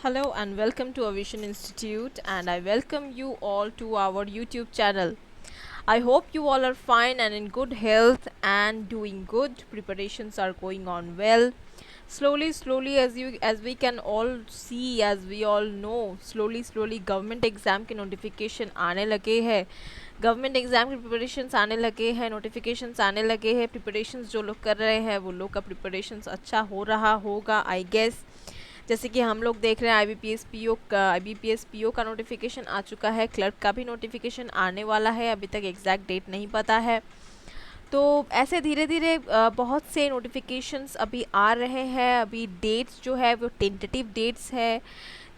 Hello and welcome to Aviation Institute, and I welcome you all to our YouTube channel. I hope you all are fine and in good health and doing good. Preparations are going on well. Slowly, as we can all see, as we all know, slowly government exam के notification आने लगे हैं. Government exam के preparations आने लगे हैं, notifications आने लगे हैं. प्रिपरेशंस जो लोग कर रहे हैं वो लोग का प्रिपरेशंस अच्छा हो रहा होगा आई गेस. जैसे कि हम लोग देख रहे हैं IBPS PO का नोटिफिकेशन आ चुका है. क्लर्क का भी नोटिफिकेशन आने वाला है. अभी तक एग्जैक्ट डेट नहीं पता है. तो ऐसे धीरे धीरे बहुत से नोटिफिकेशंस अभी आ रहे हैं. अभी डेट्स जो है वो टेंटेटिव डेट्स है.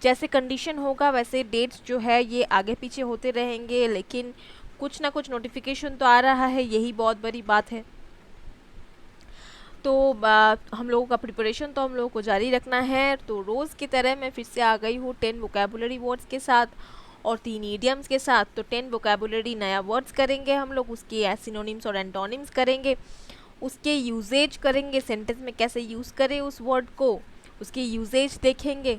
जैसे कंडीशन होगा वैसे डेट्स जो है ये आगे पीछे होते रहेंगे, लेकिन कुछ ना कुछ नोटिफिकेशन तो आ रहा है. यही बहुत बड़ी बात है. तो हम लोगों का प्रिपरेशन तो हम लोगों को जारी रखना है. तो रोज़ की तरह मैं फिर से आ गई हूँ 10 वोकेबुलरी वर्ड्स के साथ और 3 ईडियम्स के साथ. तो 10 वोकेबुलरी नया वर्ड्स करेंगे हम लोग, उसके सिनोनिम्स और एंटोनिम्स करेंगे, उसके यूजेज करेंगे, सेंटेंस में कैसे यूज़ करें उस वर्ड को, उसके यूजेज देखेंगे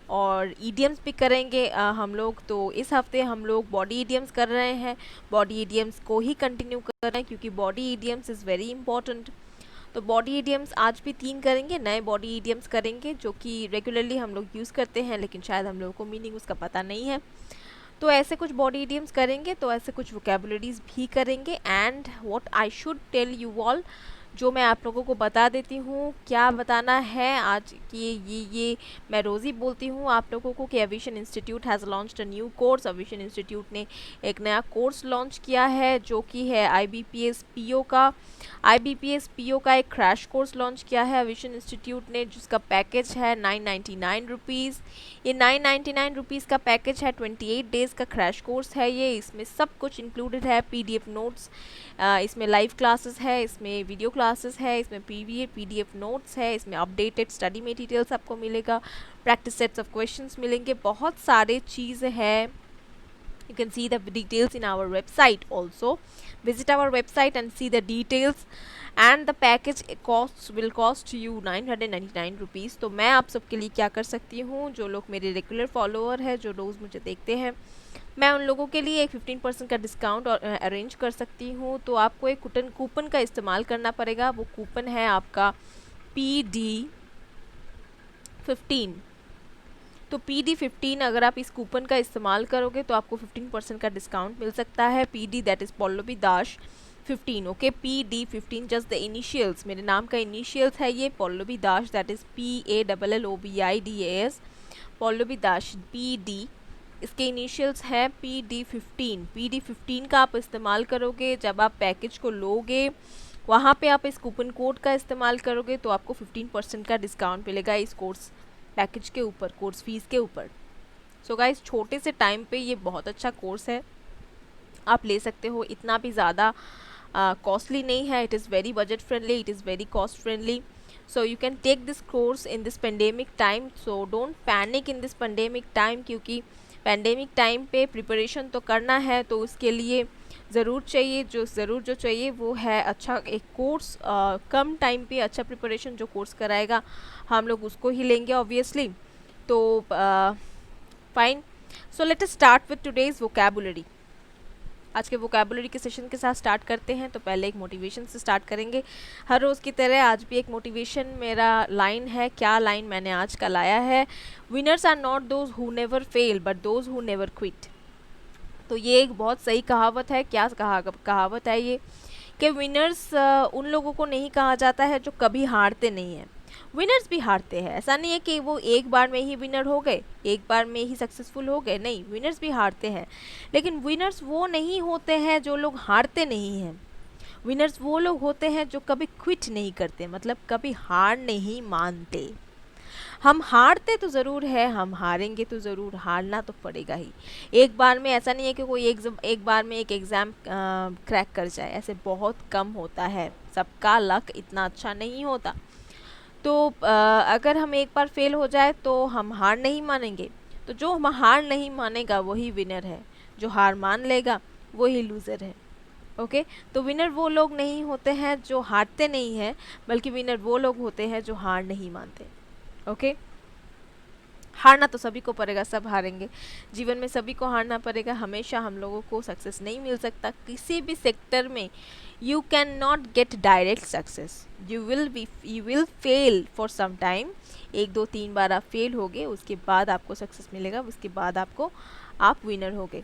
और ईडियम्स भी करेंगे हम लोग. तो इस हफ्ते हम लोग बॉडी ईडियम्स कर रहे हैं. बॉडी ईडियम्स को ही कंटिन्यू कर रहे हैं क्योंकि body idioms is very important. तो बॉडी ईडियम्स आज भी 3 करेंगे, नए बॉडी ईडियम्स करेंगे जो कि रेगुलरली हम लोग यूज़ करते हैं लेकिन शायद हम लोगों को मीनिंग उसका पता नहीं है. तो ऐसे कुछ बॉडी ईडियम्स करेंगे, तो ऐसे कुछ वोकेबुलरीज भी करेंगे. And what I should tell you all, जो मैं आप लोगों को बता देती हूँ क्या बताना है आज कि ये मैं रोज़ ही बोलती हूँ आप लोगों को कि aviation institute has launched a new course. Aviation institute ने एक नया कोर्स लॉन्च किया है जो कि है IBPS PO का. IBPS PO का एक क्रैश कोर्स लॉन्च किया है एविएशन इंस्टीट्यूट ने, जिसका पैकेज है 999 रुपीज़. ये 999 रुपीज़ का पैकेज है. 28 डेज़ का क्रैश कोर्स है ये. इसमें सब कुछ इंक्लूडेड है. PDF नोट्स, इसमें लाइव क्लासेस है, इसमें वीडियो क्लासेस है, इसमें PDF नोट्स है, इसमें अपडेटेड स्टडी मटेरियल्स आपको मिलेगा, प्रैक्टिस सेट्स ऑफ क्वेश्चंस मिलेंगे, बहुत सारे चीज़ें हैं. You can see the details in our website also. Visit our website and see the details. And the package will cost you 999 rupees. तो मैं आप सबके लिए क्या कर सकती हूँ, जो लोग मेरे रेगुलर फॉलोअर हैं, जो रोज़ मुझे देखते हैं, मैं उन लोगों के लिए एक 15% का डिस्काउंट अरेंज कर सकती हूँ. तो आपको एक कूपन का इस्तेमाल करना पड़ेगा. वो कूपन है आपका PD15. तो PD15 अगर आप इस कूपन का इस्तेमाल करोगे तो आपको 15% का डिस्काउंट मिल सकता है. PD that is Pallavi Das 15. Okay, PD15 just the initials, मेरे नाम का इनिशियल्स है ये, Pallavi Das that is PALLOBIDAS, Pallavi Das PD. इसके इनिशियल्स हैं PD15. PD15 का आप इस्तेमाल करोगे जब आप पैकेज को लोगे, वहाँ पे आप इस कूपन कोड का इस्तेमाल करोगे तो आपको 15% का डिस्काउंट मिलेगा इस कोर्स पैकेज के ऊपर, कोर्स फीस के ऊपर. सो गाइस, छोटे से टाइम पे ये बहुत अच्छा कोर्स है, आप ले सकते हो. इतना भी ज़्यादा कॉस्टली नहीं है. It is very budget friendly, it is very cost friendly. So you can take this course in this pandemic time. So don't panic in this pandemic time, क्योंकि पैंडेमिक टाइम पे प्रिपरेशन तो करना है. तो उसके लिए ज़रूर जो चाहिए वो है अच्छा एक कोर्स. कम टाइम पे अच्छा प्रिपरेशन जो कोर्स कराएगा हम लोग उसको ही लेंगे ऑब्वियसली. तो fine. So let us start with today's vocabulary. आज के वोकेबुलरी के सेशन के साथ स्टार्ट करते हैं. तो पहले एक मोटिवेशन से स्टार्ट करेंगे हर रोज़ की तरह. आज भी एक मोटिवेशन मेरा लाइन है. क्या लाइन मैंने आज का लाया है, winners are not those who never fail but those who never quit. तो ये एक बहुत सही कहावत है. क्या कहावत है ये, कि विनर्स उन लोगों को नहीं कहा जाता है जो कभी हारते नहीं हैं. विनर्स भी हारते हैं, ऐसा नहीं है कि वो एक बार में ही विनर हो गए, एक बार में ही सक्सेसफुल हो गए. नहीं, विनर्स भी हारते हैं. लेकिन विनर्स वो नहीं होते हैं जो लोग हारते नहीं हैं. विनर्स वो लोग होते हैं जो कभी क्विट नहीं करते, मतलब कभी हार नहीं मानते. हम हारते तो ज़रूर है, हम हारेंगे तो ज़रूर, हारना तो पड़ेगा ही. एक बार में ऐसा नहीं है कि कोई एक बार में एक एग्ज़ाम क्रैक कर जाए, ऐसे बहुत कम होता है. सबका लक इतना अच्छा नहीं होता. तो अगर हम एक बार फेल हो जाए तो हम हार नहीं मानेंगे. तो जो हम हार नहीं मानेगा वही विनर है, जो हार मान लेगा वही लूज़र है. ओके, तो विनर वो लोग नहीं होते हैं जो हारते नहीं हैं, बल्कि विनर वो लोग होते हैं जो हार नहीं मानते. ओके, हारना तो सभी को पड़ेगा, सब हारेंगे, जीवन में सभी को हारना पड़ेगा, हमेशा हम लोगों को सक्सेस नहीं मिल सकता किसी भी सेक्टर में। You can not get direct success, you will fail for some time, 1 2 3 बार आप फेल होगे, उसके बाद आपको सक्सेस मिलेगा, उसके बाद आप विनर होगे।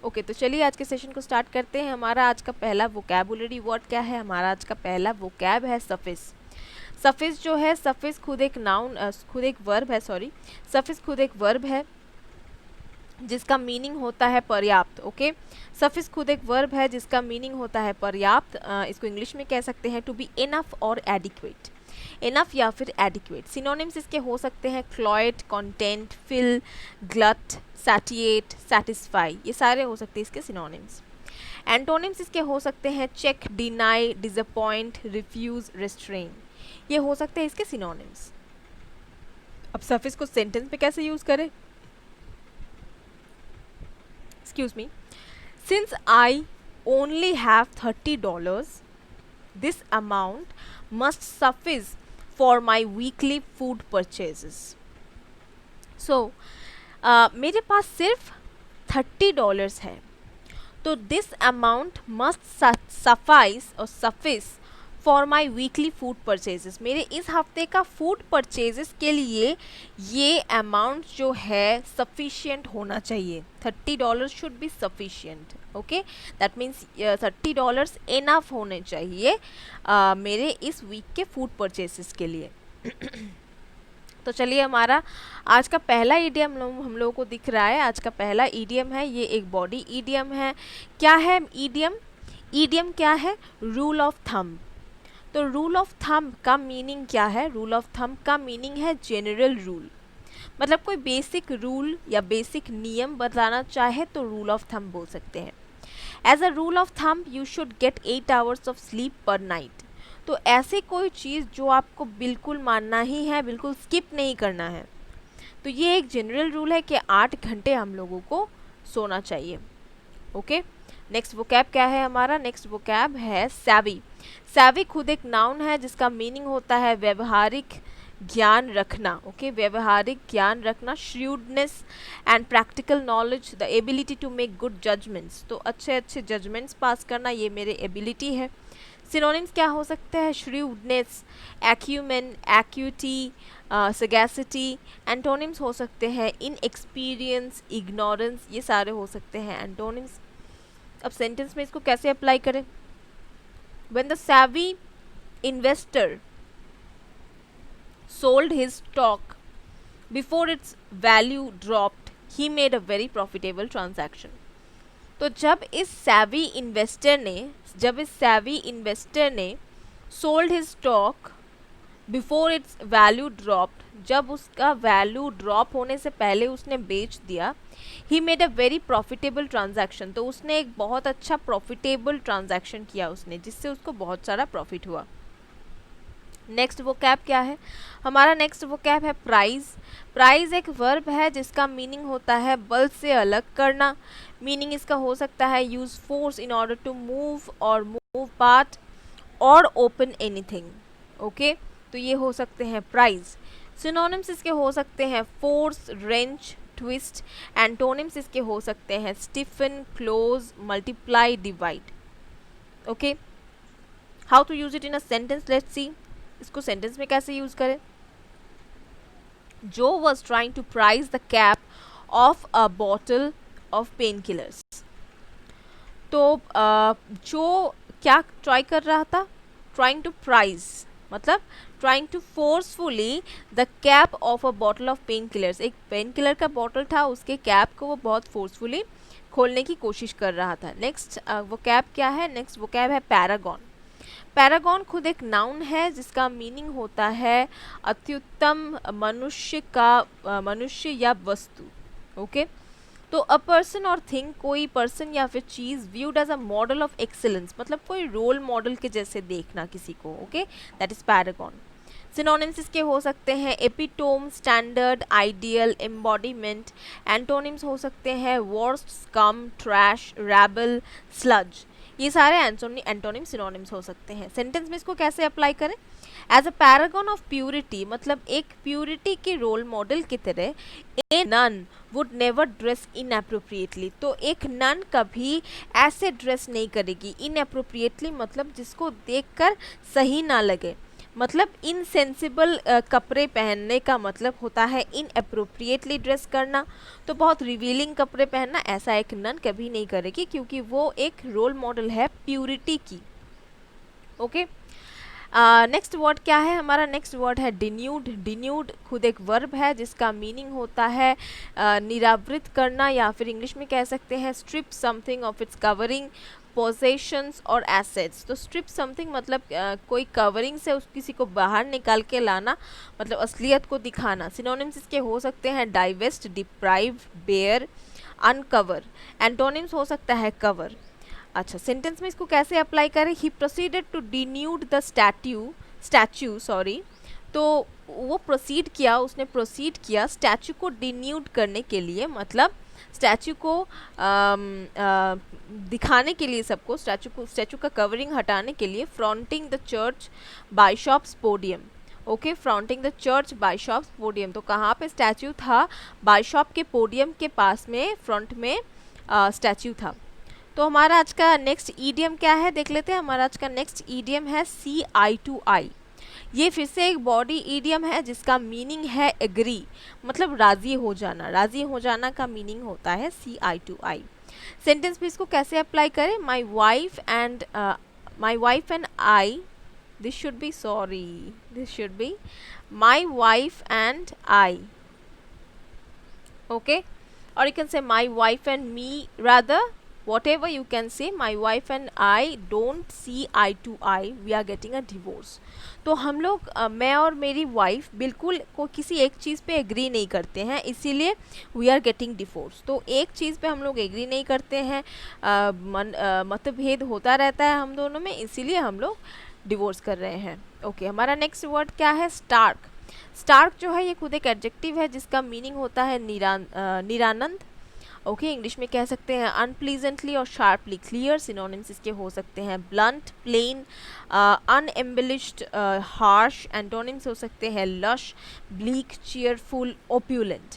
ओके, तो चलिए आज के सेशन को स्टार्ट करते हैं। हमारा आज का पहला वोकैबुलरी वर्ड क्या है? हमारा आज का पहला वोकैब है सफिक्स। सफिक्स जो है, सफिक्स खुद एक नाउन, खुद एक वर्ब है, सॉरी, सफिक्स खुद एक वर्ब है जिसका मीनिंग होता है पर्याप्त। ओके, सफिक्स खुद एक वर्ब है जिसका मीनिंग होता है पर्याप्त। इसको इंग्लिश में कह सकते हैं टू बी इनफ और एडिक्वेट, इनफ या फिर एडिक्वेट। सिनोनिम्स इसके हो सकते हैं क्लॉयट, content, fill, glut, satiate, satisfy, ये सारे हो सकते हैं इसके सिनोनिम्स। एंटोनिम्स इसके हो सकते हैं check, deny, disappoint, refuse, restrain, ये हो सकते हैं इसके सिनोनिम्स। अब सफिक्स को सेंटेंस में कैसे यूज करें? Excuse me, since I only have $30, this amount must suffice for my weekly food purchases. So मेरे पास सिर्फ $30 है, तो दिस अमाउंट मस्ट सफाइस और suffice for my weekly food purchases, मेरे इस हफ्ते का फूड परचेजेस के लिए ये अमाउंट जो है सफिशिएंट होना चाहिए। $30 should be sufficient. Okay, that means $30 enough होने चाहिए मेरे इस वीक के फूड परचेजेस के लिए। तो चलिए, हमारा आज का पहला ईडियम हम लोगों को दिख रहा है। आज का पहला ईडियम है, ये एक बॉडी ईडियम है। क्या है ईडियम? ईडियम क्या है? Rule of thumb. तो रूल ऑफ थंब का मीनिंग क्या है? रूल ऑफ थंब का मीनिंग है जनरल रूल, मतलब कोई बेसिक रूल या बेसिक नियम बताना चाहे तो रूल ऑफ थंब बोल सकते हैं। As a rule of thumb you should get 8 hours of sleep per night. तो ऐसे कोई चीज़ जो आपको बिल्कुल मानना ही है, बिल्कुल स्किप नहीं करना है, तो ये एक जनरल रूल है कि 8 घंटे हम लोगों को सोना चाहिए। ओके, नेक्स्ट वोकैब क्या है हमारा? नेक्स्ट वोकैब है सैवी। सैवी खुद एक नाउन है जिसका मीनिंग होता है व्यवहारिक ज्ञान रखना। ओके, व्यवहारिक ज्ञान रखना, shrewdness and practical knowledge, the ability to make good judgments. तो अच्छे अच्छे जजमेंट्स पास करना ये मेरे एबिलिटी है। सिनोनिम्स क्या हो सकते हैं? Shrewdness, acumen, acuity, sagacity. Antonyms हो सकते हैं इनएक्सपीरियंस, इग्नोरेंस, ये सारे हो सकते हैं एंटोनिम्स। अब सेंटेंस में इसको कैसे अप्लाई करें? When the savvy investor sold his stock before its value dropped, he made a very profitable transaction. तो जब इस savvy investor ने sold his stock before its value dropped, जब उसका वैल्यू ड्रॉप होने से पहले उसने बेच दिया, he made a very profitable transaction, तो उसने एक बहुत अच्छा प्रॉफिटेबल ट्रांजैक्शन किया उसने, जिससे उसको बहुत सारा प्रॉफिट हुआ। नेक्स्ट वोकैब क्या है हमारा? नेक्स्ट वोकैब है प्राइज। प्राइज एक वर्ब है जिसका मीनिंग होता है बल से अलग करना। मीनिंग इसका हो सकता है use force in order to move और मूव पार्ट और ओपन एनीथिंग। ओके, तो ये हो सकते हैं प्राइज। सिनोनिम्स इसके हो सकते हैं फोर्स, रेंच, ट्विस्ट। एंटोनिम्स इसके हो सकते हैं stiffen, close, multiply, divide. Okay, how to use it in a sentence? Let's see, इसको सेंटेंस में कैसे यूज करें? Joe was trying to prise the cap of a bottle of pain killers. तो Joe क्या ट्राई कर रहा था? Trying to prise मतलब trying to forcefully the cap of a bottle of pain killers. एक पेन किलर का bottle था, उसके कैप को वो बहुत फोर्सफुली खोलने की कोशिश कर रहा था। नेक्स्ट वो कैप क्या है? नेक्स्ट वो कैप है पैरागॉन। पैरागॉन खुद एक नाउन है जिसका मीनिंग होता है अत्युत्तम मनुष्य या वस्तु। ओके, तो अ पर्सन और थिंग, कोई पर्सन या फिर चीज़ viewed as a model of excellence, मतलब कोई रोल मॉडल के जैसे देखना किसी को। Okay, that is paragon. Synonyms इसके हो सकते हैं epitome, standard, ideal, embodiment. Antonyms हो सकते हैं worst, scum, trash, rabble, sludge. ये सारे एंटोनिम सिनोनिम्स हो सकते हैं। सेंटेंस में इसको कैसे अप्लाई करें? As a paragon of purity, मतलब एक प्यूरिटी के रोल मॉडल की तरह, a nun would never dress inappropriately, तो एक नन कभी ऐसे ड्रेस नहीं करेगी। इनअप्रोप्रिएटली मतलब जिसको देखकर सही ना लगे, मतलब इनसेंसिबल कपड़े पहनने का मतलब होता है इनअप्रोप्रिएटली ड्रेस करना। तो बहुत रिवीलिंग कपड़े पहनना ऐसा एक नन कभी नहीं करेगी, क्योंकि वो एक रोल मॉडल है प्यूरिटी की। ओके, नेक्स्ट वर्ड क्या है हमारा? नेक्स्ट वर्ड है डिन्यूड। डिन्यूड खुद एक वर्ब है जिसका मीनिंग होता है निरावृत करना, या फिर इंग्लिश में कह सकते हैं strip something of its covering, possessions और एसेट्स। तो स्ट्रिप समथिंग मतलब कोई कवरिंग से उस किसी को बाहर निकाल के लाना, मतलब असलियत को दिखाना। सिनोनिम्स इसके हो सकते हैं divest, deprive, bare, uncover. Antonyms हो सकता है कवर। अच्छा, सेंटेंस में इसको कैसे अप्लाई करें? He proceeded to denude the statue sorry, तो वो प्रोसीड किया, उसने प्रोसीड किया स्टैच्यू को डिन्यूड करने के लिए, मतलब स्टैच्यू को दिखाने के लिए सबको, स्टैच्यू का कवरिंग हटाने के लिए, fronting the church bishop's podium. Okay, fronting the church bishop's podium, तो कहाँ पे स्टैच्यू था? बाइशॉप के पोडियम के पास में, फ्रंट में स्टैच्यू था। तो हमारा आज का नेक्स्ट ईडियम क्या है देख लेते हैं। हमारा आज का नेक्स्ट ईडियम है सी आई टू आई। ये फिर से एक बॉडी ईडियम है जिसका मीनिंग है एग्री, मतलब राजी हो जाना। राजी हो जाना का मीनिंग होता है सी आई टू आई। सेंटेंस में इसको कैसे अप्लाई करें? My wife and I, this should be sorry, this should be my wife and I. Okay, or you can say my wife and me, rather whatever you can say, my wife and I don't see eye to eye, we are getting a divorce। तो हम लोग मैं और मेरी wife बिल्कुल को किसी एक चीज़ पे एग्री नहीं करते हैं, इसीलिए वी आर गेटिंग डिवोर्स। तो एक चीज़ पे हम लोग एग्री नहीं करते हैं, मतभेद होता रहता है हम दोनों में, इसीलिए हम लोग डिवोर्स कर रहे हैं। ओके, हमारा नेक्स्ट वर्ड क्या है? स्टार्क। स्टार्क जो है ये खुद एक एडजेक्टिव है जिसका मीनिंग होता है निरानंद। ओके, इंग्लिश में कह सकते हैं अनप्लीजेंटली और शार्पली क्लियर। सिनोनिम्स इसके हो सकते हैं ब्लंट, प्लेन, अनएम्बेलिश्ड, हार्श। एंटोनिम्स हो सकते हैं लश, ब्लीक, चीयरफुल, ओप्यूलेंट।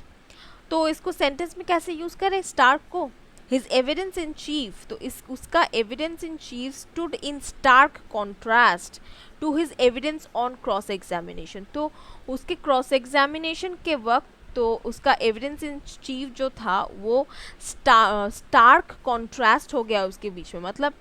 तो इसको सेंटेंस में कैसे यूज़ करें स्टार्क को? हिज एविडेंस इन चीफ, तो उसका evidence in chief stood in stark contrast to his evidence on cross examination. तो उसके क्रॉस एग्जामिनेशन के वक्त तो उसका एविडेंस इन चीफ जो था वो स्टार्क कॉन्ट्रास्ट हो गया उसके बीच में, मतलब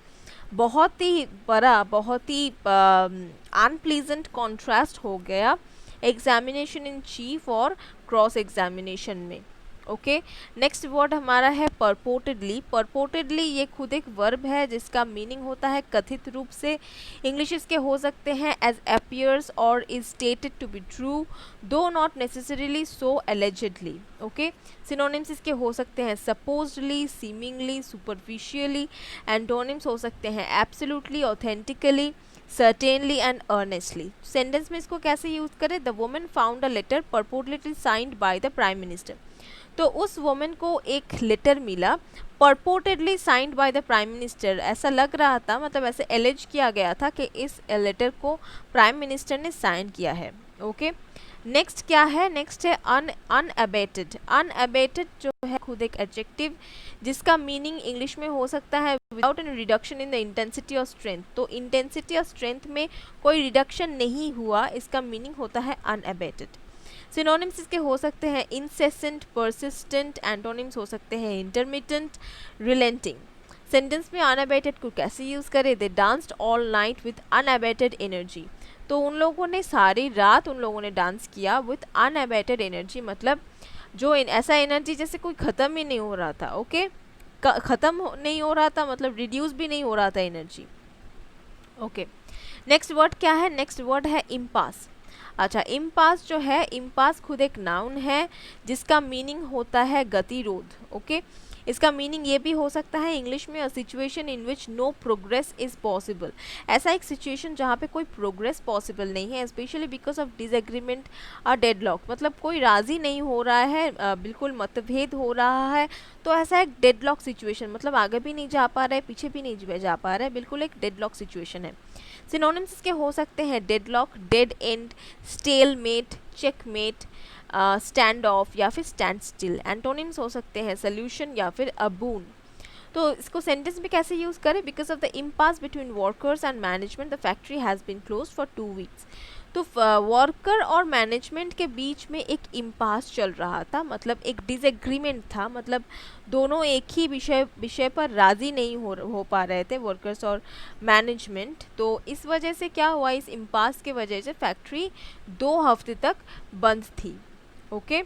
बहुत ही बड़ा, बहुत ही अनप्लीजेंट कॉन्ट्रास्ट हो गया एग्जामिनेशन इन चीफ और क्रॉस एग्जामिनेशन में। ओके, नेक्स्ट वर्ड हमारा है परपोर्टेडली। परपोर्टेडली ये खुद एक वर्ब है जिसका मीनिंग होता है कथित रूप से। इंग्लिश इसके हो सकते हैं एज अपीयर्स और is stated to be true, though not necessarily so allegedly. Okay, synonyms इसके हो सकते हैं सपोज्डली, सीमिंगली, सुपरफिशियली। एंटोनिम्स हो सकते हैं absolutely, authentically, certainly and earnestly। Sentence में इसको कैसे यूज करें? The woman found a letter purportedly signed by the prime minister। तो उस वुमन को एक लेटर मिला purportedly signed by the prime minister, ऐसा लग रहा था, मतलब ऐसे एलिज किया गया था कि इस लेटर को प्राइम मिनिस्टर ने साइन किया है। ओके, नेक्स्ट क्या है? नेक्स्ट है अनअबेटेड। अनअबेटेड जो है खुद एक एडजेक्टिव जिसका मीनिंग इंग्लिश में हो सकता है without any reduction in the intensity और स्ट्रेंथ। तो इंटेंसिटी और स्ट्रेंथ में कोई रिडक्शन नहीं हुआ, इसका मीनिंग होता है अनअबेटेड। सिनोनिम्स इसके हो सकते हैं इंसेसेंट, परसिस्टेंट। एंटोनिम्स हो सकते हैं इंटरमिटेंट, रिलेंटिंग। सेंटेंस में अनअबेटेड को कैसे यूज़ करें? They danced all night with unabated energy. तो उन लोगों ने सारी रात उन लोगों ने डांस किया विथ अनअबेटेड एनर्जी, मतलब जो ऐसा एनर्जी जैसे कोई ख़त्म ही नहीं हो रहा था। ओके, ख़त्म नहीं हो रहा था मतलब रिड्यूस भी नहीं हो रहा था एनर्जी। ओके, नेक्स्ट वर्ड क्या है? नेक्स्ट वर्ड है इम्पास। अच्छा, इम्पास जो है, इम्पास खुद एक नाउन है जिसका मीनिंग होता है गतिरोध। ओके, इसका मीनिंग ये भी हो सकता है इंग्लिश में, a situation in which no progress is possible. ऐसा एक सिचुएशन जहाँ पे कोई प्रोग्रेस पॉसिबल नहीं है, स्पेशली बिकॉज ऑफ डिसएग्रीमेंट और डेडलॉक, मतलब कोई राज़ी नहीं हो रहा है, बिल्कुल मतभेद हो रहा है, तो ऐसा एक डेडलॉक सिचुएशन, मतलब आगे भी नहीं जा पा रहे, पीछे भी नहीं जा पा रहे, बिल्कुल एक डेडलॉक सिचुएशन है। सिनोनिम्स इसके हो सकते हैं deadlock, dead and, stalemate, checkmate, stand of या फिर स्टैंड स्टिल। एंटोनिम्स हो सकते हैं सोल्यूशन या फिर अबून। तो इसको सेंटेंस में कैसे यूज़ करें? Because of the impasse between workers and management the factory has been close for 2 weeks. तो वर्कर और मैनेजमेंट के बीच में एक इम्पास चल रहा था, मतलब एक डिसएग्रीमेंट था, मतलब दोनों एक ही विषय पर राज़ी नहीं हो पा रहे थे, वर्कर्स और मैनेजमेंट। तो इस वजह से क्या हुआ, इस इम्पास के वजह से फैक्ट्री 2 हफ्ते तक बंद थी। ओके,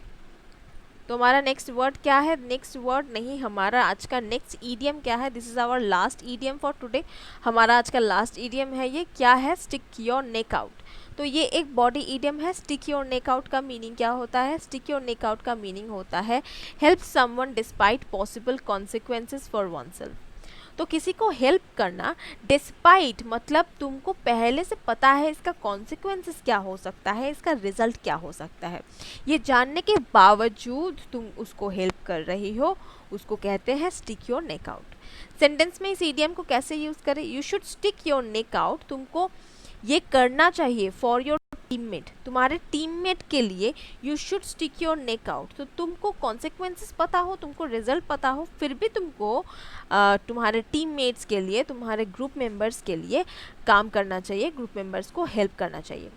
तो हमारा नेक्स्ट वर्ड क्या है? नेक्स्ट वर्ड नहीं, हमारा आज का नेक्स्ट ईडियम क्या है? This is our last idiom for today. हमारा आज का लास्ट ईडियम है, ये क्या है? Stick your neck out. तो ये एक बॉडी ईडियम है। स्टिक योर नेक आउट का मीनिंग क्या होता है? स्टिक योर नेक आउट का मीनिंग होता है help someone despite possible consequences for oneself. तो किसी को हेल्प करना डिस्पाइट, मतलब तुमको पहले से पता है इसका कॉन्सिक्वेंसेस क्या हो सकता है, इसका रिजल्ट क्या हो सकता है, ये जानने के बावजूद तुम उसको हेल्प कर रही हो, उसको कहते हैं stick your neck out. Sentence में इस ईडियम को कैसे यूज़ करें? You should stick your neck out, तुमको ये करना चाहिए फॉर योर टीममेट, तुम्हारे टीममेट के लिए you should stick your neck out. तो तुमको कॉन्सिक्वेंसेस पता हो, तुमको रिजल्ट पता हो, फिर भी तुमको तुम्हारे टीममेट्स के लिए, तुम्हारे ग्रुप मेंबर्स के लिए काम करना चाहिए, ग्रुप मेंबर्स को हेल्प करना चाहिए।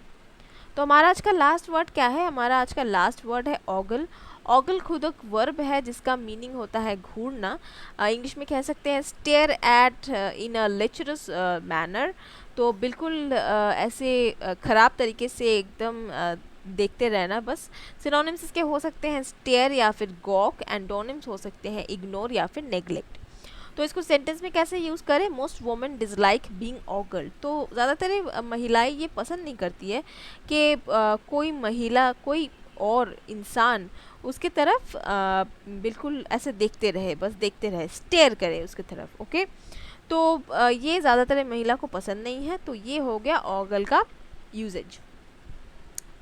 तो हमारा आज का लास्ट वर्ड क्या है? हमारा आज का लास्ट वर्ड है ऑगल। ऑगल खुद एक वर्ब है जिसका मीनिंग होता है घूरना। इंग्लिश में कह सकते हैं stare at in a lecherous manner. तो बिल्कुल ऐसे ख़राब तरीके से एकदम देखते रहना बस। सिनोनिम्स इसके हो सकते हैं स्टेयर या फिर गॉक। एंटोनिम्स हो सकते हैं इग्नोर या फिर नेग्लेक्ट। तो इसको सेंटेंस में कैसे यूज़ करें? Most women dislike being ogled. तो ज़्यादातर महिलाएं ये पसंद नहीं करती है कि कोई महिला, कोई और इंसान उसके तरफ बिल्कुल ऐसे देखते रहे, बस देखते रहे, स्टेयर करे उसके तरफ। ओके, तो ये ज़्यादातर महिला को पसंद नहीं है। तो ये हो गया ऑगल का यूजेज।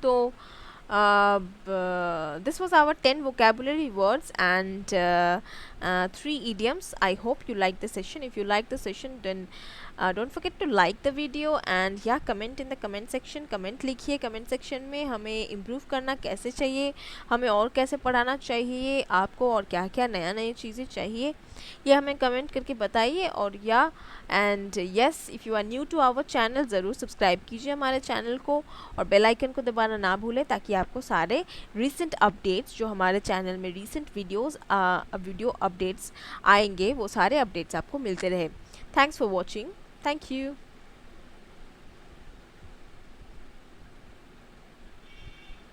तो this was our 10 vocabulary words and 3 idioms. I hope you like the session. If you like the session, then don't forget to like the video and yeah, comment in the comment section. comment लिखिए comment section में हमें improve करना कैसे चाहिए, हमें और कैसे पढ़ाना चाहिए आपको, और क्या क्या नया नई चीज़ें चाहिए, ये हमें कमेंट करके बताइए। और या and yes, if you are new to our channel, ज़रूर सब्सक्राइब कीजिए हमारे चैनल को और बेल आइकन को दबाना ना भूलें, ताकि आपको सारे रीसेंट अपडेट्स, जो हमारे चैनल में रीसेंट वीडियो अपडेट्स आएंगे, वो सारे अपडेट्स आपको मिलते रहे। Thanks for watching. Thank you.